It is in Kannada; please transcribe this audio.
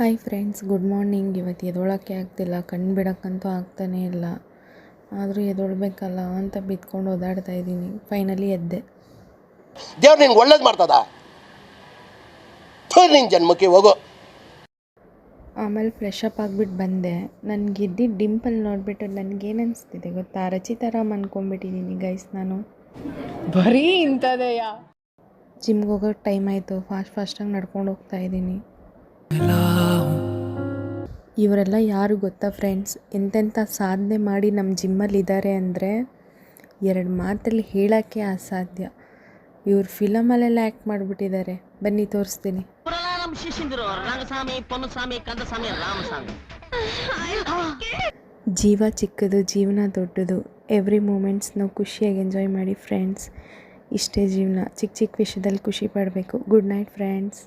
Hi friends, good morning. ಇವತ್ತು ಎದೊಳಕ್ಕೆ ಆಗ್ತಿಲ್ಲ, ಕಣ್ಣು ಬಿಡೋಕ್ಕಂತೂ ಆಗ್ತಾನೇ ಇಲ್ಲ. ಆದರೂ ಎದೊಳ್ಬೇಕಲ್ಲ ಅಂತ ಬಿತ್ಕೊಂಡು ಓದಾಡ್ತಾ ಇದ್ದೀನಿ. ಫೈನಲಿ ಎದ್ದೆ. ದೇವ್ರು ನಿನ್ಗೆ ಒಳ್ಳೇದು ಮಾಡ್ತದ, ನಿನ್ನ ಜನ್ಮಕ್ಕೆ ಹೋಗೋ. ಆಮೇಲೆ ಫ್ರೆಶ್ ಅಪ್ ಆಗಿಬಿಟ್ಟು ಬಂದೆ. ನನಗಿದ್ದಿದ್ದು ಡಿಂಪಲ್ ನೋಡಿಬಿಟ್ಟು ನನಗೇನು ಅನಿಸ್ತಿದೆ ಗೊತ್ತಾ, ರಚಿತಾರಾಮ್ ಅಂದ್ಕೊಂಡ್ಬಿಟ್ಟಿದ್ದೀನಿ ಗೈಸ್. ನಾನು ಬರೀ ಇಂಥದೆಯಾ. ಜಿಮ್ಗೆ ಹೋಗೋಕ್ಕೆ ಟೈಮ್ ಆಯಿತು. ಫಾಸ್ಟಾಗಿ ನಡ್ಕೊಂಡು ಹೋಗ್ತಾ ಇದ್ದೀನಿ. ಇವರೆಲ್ಲ ಯಾರು ಗೊತ್ತಾ ಫ್ರೆಂಡ್ಸ್, ಎಂತೆಂಥ ಸಾಧನೆ ಮಾಡಿ ನಮ್ಮ ಜಿಮ್ಮಲ್ಲಿದ್ದಾರೆ ಅಂದರೆ ಎರಡು ಮಾತಲ್ಲಿ ಹೇಳೋಕ್ಕೆ ಅಸಾಧ್ಯ. ಇವ್ರು ಫಿಲಮಲ್ಲೆಲ್ಲ ಆ್ಯಕ್ಟ್ ಮಾಡಿಬಿಟ್ಟಿದ್ದಾರೆ. ಬನ್ನಿ ತೋರಿಸ್ತೀನಿ. ಜೀವ ಚಿಕ್ಕದು, ಜೀವನ ದೊಡ್ಡದು. ಎವ್ರಿ ಮೂಮೆಂಟ್ಸ್ ನಾವು ಖುಷಿಯಾಗಿ ಎಂಜಾಯ್ ಮಾಡಿ ಫ್ರೆಂಡ್ಸ್. ಇಷ್ಟೇ ಜೀವನ. ಚಿಕ್ಕ ಚಿಕ್ಕ ವಿಷಯದಲ್ಲಿ ಖುಷಿ ಪಡಬೇಕು. Good night friends.